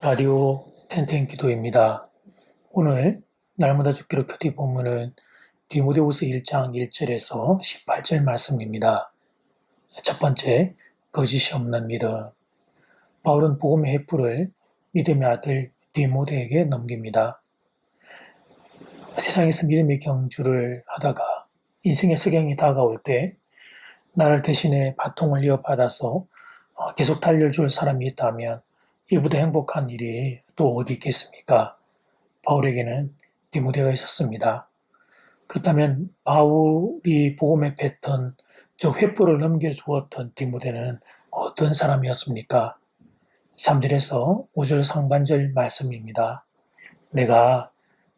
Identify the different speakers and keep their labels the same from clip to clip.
Speaker 1: 라디오 텐텐 기도입니다. 오늘 날마다 죽기로 큐티 본문은 디모데후서 1장 1절에서 18절 말씀입니다. 첫 번째, 거짓이 없는 믿음. 바울은 복음의 횃불을 믿음의 아들 디모데에게 넘깁니다. 세상에서 믿음의 경주를 하다가 인생의 석양이 다가올 때 나를 대신에 바통을 이어받아서 계속 달려줄 사람이 있다면 이보다 행복한 일이 또 어디 있겠습니까? 바울에게는 디모데가 있었습니다. 그렇다면 바울이 복음의 패턴, 즉 횃불을 넘겨주었던 디모데는 어떤 사람이었습니까? 3절에서 5절 상반절 말씀입니다. 내가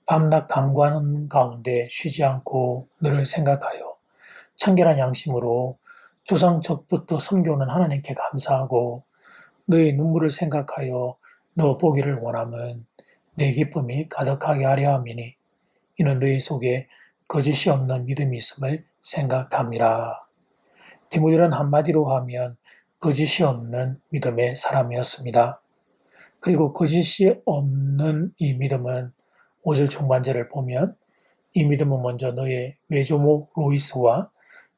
Speaker 1: 밤낮 간구하는 가운데 쉬지 않고 너를 생각하여 청결한 양심으로 조상적부터 섬겨오는 하나님께 감사하고 너의 눈물을 생각하여 너 보기를 원함은 내 기쁨이 가득하게 하려 함이니 이는 너희 속에 거짓이 없는 믿음이 있음을 생각함이라. 디모데는 한마디로 하면 거짓이 없는 믿음의 사람이었습니다. 그리고 거짓이 없는 이 믿음은 5절 중반절을 보면 이 믿음은 먼저 너의 외조모 로이스와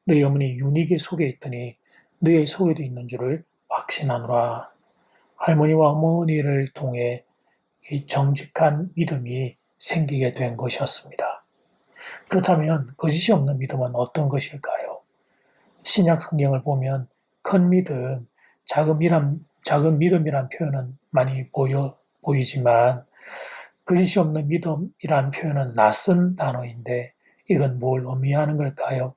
Speaker 1: 너희 어머니 유니게 속에 있더니 너의 속에도 있는 줄을 확신하노라. 할머니와 어머니를 통해 이 정직한 믿음이 생기게 된 것이었습니다. 그렇다면 거짓이 없는 믿음은 어떤 것일까요? 신약 성경을 보면 큰 믿음, 작은 믿음이란 표현은 많이 보이지만 거짓이 없는 믿음이란 표현은 낯선 단어인데 이건 뭘 의미하는 걸까요?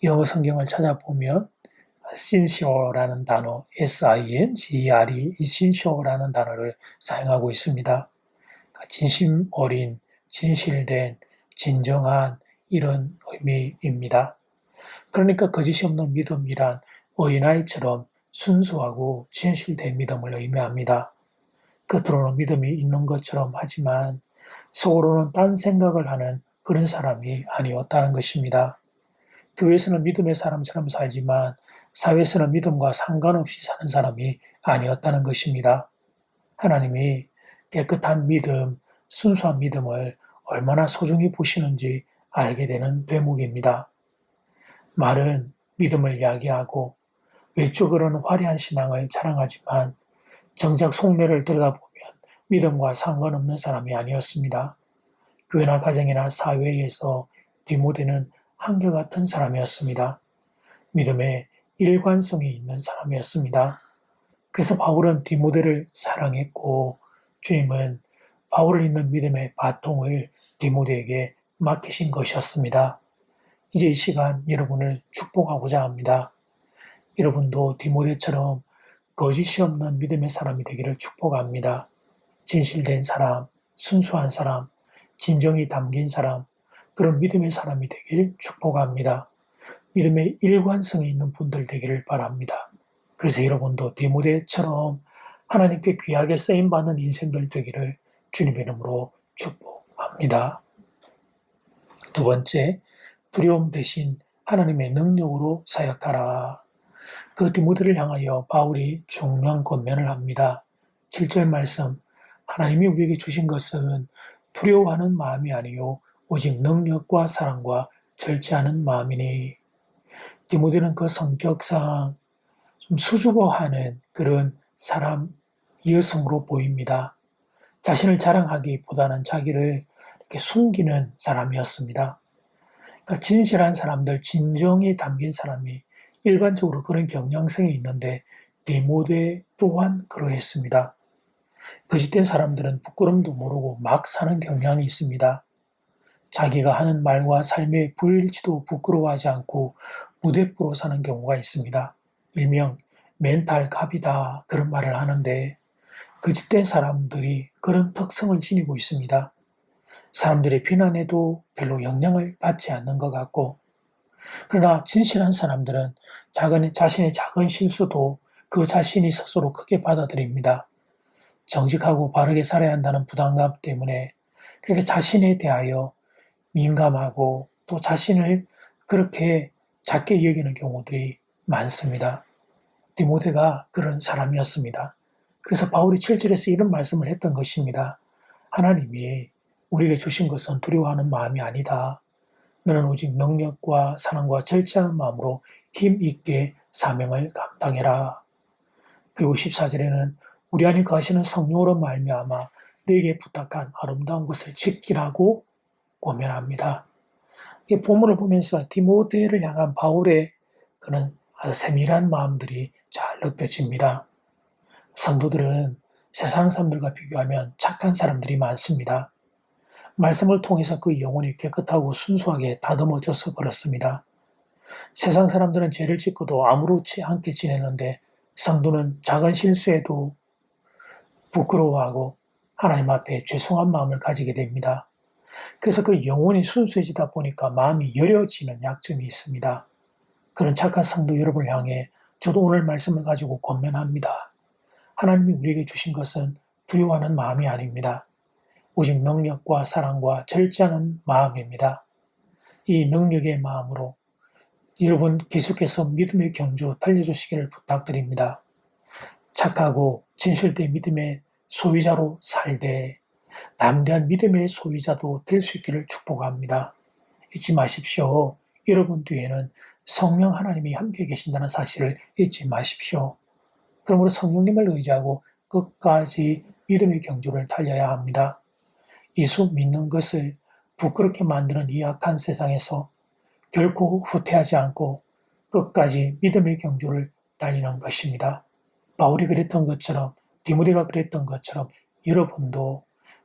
Speaker 1: 영어 성경을 찾아보면 sincere라는 단어, S-I-N-C-E-R-E, 이 sincere라는 단어를 사용하고 있습니다. 진심 어린, 진실된, 진정한 이런 의미입니다. 그러니까 거짓이 없는 믿음이란 어린아이처럼 순수하고 진실된 믿음을 의미합니다. 겉으로는 믿음이 있는 것처럼 하지만 속으로는 딴 생각을 하는 그런 사람이 아니었다는 것입니다. 교회에서는 믿음의 사람처럼 살지만 사회에서는 믿음과 상관없이 사는 사람이 아니었다는 것입니다. 하나님이 깨끗한 믿음, 순수한 믿음을 얼마나 소중히 보시는지 알게 되는 대목입니다. 말은 믿음을 이야기하고 외적으로는 화려한 신앙을 자랑하지만 정작 속내를 들여다보면 믿음과 상관없는 사람이 아니었습니다. 교회나 가정이나 사회에서 디모데는 한결같은 사람이었습니다. 믿음에 일관성이 있는 사람이었습니다. 그래서 바울은 디모데를 사랑했고 주님은 바울을 잇는 믿음의 바통을 디모데에게 맡기신 것이었습니다. 이제 이 시간 여러분을 축복하고자 합니다. 여러분도 디모데처럼 거짓이 없는 믿음의 사람이 되기를 축복합니다. 진실된 사람, 순수한 사람, 진정이 담긴 사람, 그런 믿음의 사람이 되길 축복합니다. 믿음의 일관성이 있는 분들 되기를 바랍니다. 그래서 여러분도 디모데처럼 하나님께 귀하게 쓰임받는 인생들 되기를 주님의 이름으로 축복합니다. 두 번째, 두려움 대신 하나님의 능력으로 사역하라. 그 디모데를 향하여 바울이 중요한 권면을 합니다. 7절 말씀, 하나님이 우리에게 주신 것은 두려워하는 마음이 아니요 오직 능력과 사랑과 절제하는 마음이니. 디모데는 그 성격상 좀 수줍어하는 그런 사람이었으므로 보입니다. 자신을 자랑하기보다는 자기를 이렇게 숨기는 사람이었습니다. 그러니까 진실한 사람들, 진정이 담긴 사람이 일반적으로 그런 경향성이 있는데 디모데 또한 그러했습니다. 거짓된 사람들은 부끄럼도 모르고 막 사는 경향이 있습니다. 자기가 하는 말과 삶의 불일치도 부끄러워하지 않고 무대뽀로 사는 경우가 있습니다. 일명 멘탈 갑이다 그런 말을 하는데 거짓된 사람들이 그런 특성을 지니고 있습니다. 사람들의 비난에도 별로 영향을 받지 않는 것 같고 그러나 진실한 사람들은 자신의 작은 실수도 그 자신이 스스로 크게 받아들입니다. 정직하고 바르게 살아야 한다는 부담감 때문에 그렇게 자신에 대하여 민감하고 또 자신을 그렇게 작게 여기는 경우들이 많습니다. 디모데가 그런 사람이었습니다. 그래서 바울이 7절에서 이런 말씀을 했던 것입니다. 하나님이 우리에게 주신 것은 두려워하는 마음이 아니다. 너는 오직 능력과 사랑과 절제하는 마음으로 힘있게 사명을 감당해라. 그리고 14절에는 우리 안에 거하시는 성령으로 말미암아 너에게 부탁한 아름다운 것을 지키라고 권면합니다. 이 본문을 보면서 디모데를 향한 바울의 그런 아주 세밀한 마음들이 잘 느껴집니다. 성도들은 세상 사람들과 비교하면 착한 사람들이 많습니다. 말씀을 통해서 그 영혼이 깨끗하고 순수하게 다듬어져서 그렇습니다. 세상 사람들은 죄를 짓고도 아무렇지 않게 지내는데 성도는 작은 실수에도 부끄러워하고 하나님 앞에 죄송한 마음을 가지게 됩니다. 그래서 그 영혼이 순수해지다 보니까 마음이 여려지는 약점이 있습니다. 그런 착한 성도 여러분을 향해 저도 오늘 말씀을 가지고 권면합니다. 하나님이 우리에게 주신 것은 두려워하는 마음이 아닙니다. 오직 능력과 사랑과 절제하는 마음입니다. 이 능력의 마음으로 여러분 계속해서 믿음의 경주 달려주시기를 부탁드립니다. 착하고 진실된 믿음의 소유자로 살되 담대한 믿음의 소유자도 될 수 있기를 축복합니다. 잊지 마십시오. 여러분 뒤에는 성령 하나님이 함께 계신다는 사실을 잊지 마십시오. 그러므로 성령님을 의지하고 끝까지 믿음의 경주를 달려야 합니다. 예수 믿는 것을 부끄럽게 만드는 이 악한 세상에서 결코 후퇴하지 않고 끝까지 믿음의 경주를 달리는 것입니다. 바울이 그랬던 것처럼 디모데가 그랬던 것처럼 여러분도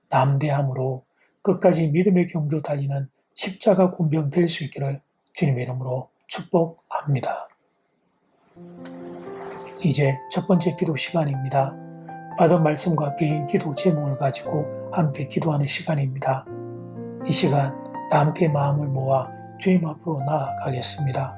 Speaker 1: 담대함으로 끝까지 믿음의 경주 달리는 십자가 군병 될 수 있기를 주님의 이름으로 축복합니다. 이제 첫 번째 기도 시간입니다. 받은 말씀과 개인 기도 제목을 가지고 함께 기도하는 시간입니다. 이 시간 다 함께 마음을 모아 주님 앞으로 나아가겠습니다.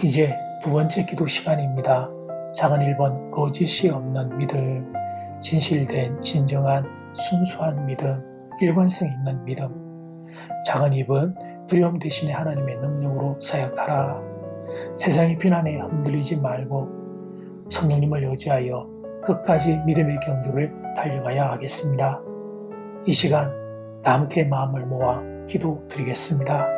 Speaker 1: 이제 두 번째 기도 시간입니다. 작은 1번 거짓이 없는 믿음, 진실된 진정한 순수한 믿음, 일관성 있는 믿음. 작은 2번 두려움 대신에 하나님의 능력으로 사역하라. 세상의 비난에 흔들리지 말고 성령님을 의지하여 끝까지 믿음의 경주를 달려가야 하겠습니다. 이 시간 다 함께 마음을 모아 기도드리겠습니다.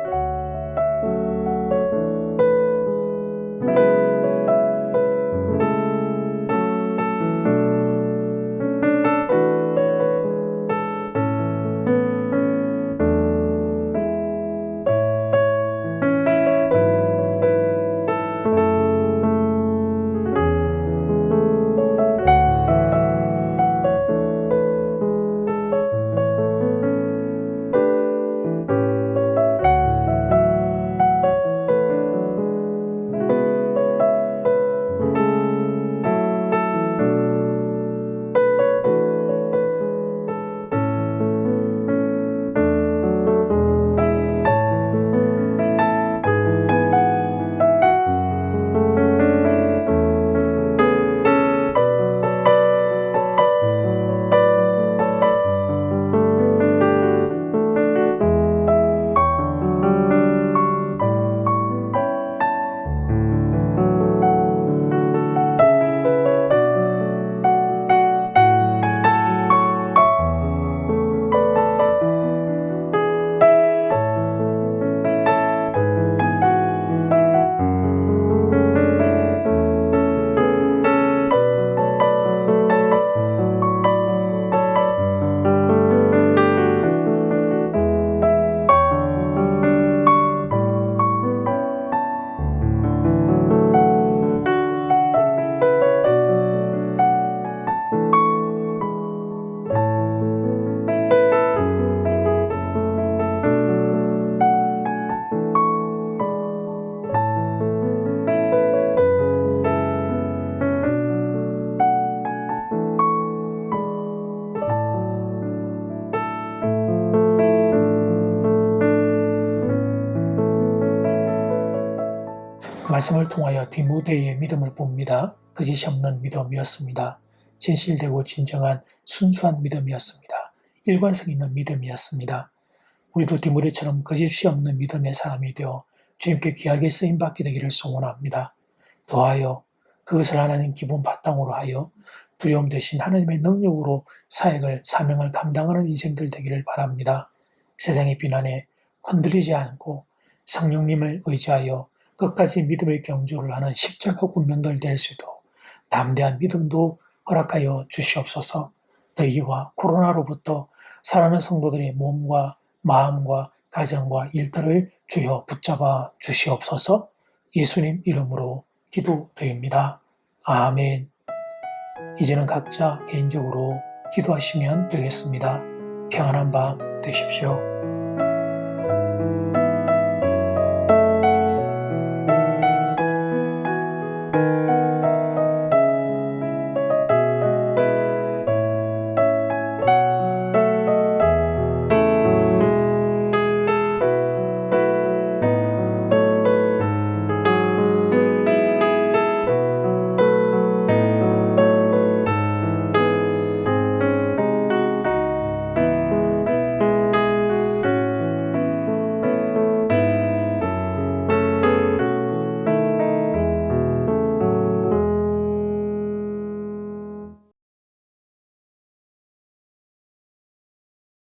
Speaker 1: 말씀을 통하여 디모데의 믿음을 봅니다. 거짓이 없는 믿음이었습니다. 진실되고 진정한 순수한 믿음이었습니다. 일관성 있는 믿음이었습니다. 우리도 디모데처럼 거짓이 없는 믿음의 사람이 되어 주님께 귀하게 쓰임받게 되기를 소원합니다. 더하여 그것을 하나님 기본 바탕으로 하여 두려움 대신 하나님의 능력으로 사명을 감당하는 인생들 되기를 바랍니다. 세상의 비난에 흔들리지 않고 성령님을 의지하여 끝까지 믿음의 경주를 하는 십자가 군병들 될 수 있도록 담대한 믿음도 허락하여 주시옵소서. 더위와 코로나로부터 살아가는 성도들의 몸과 마음과 가정과 일들을 주여 붙잡아 주시옵소서. 예수님 이름으로 기도드립니다. 아멘. 이제는 각자 개인적으로 기도하시면 되겠습니다. 평안한 밤 되십시오.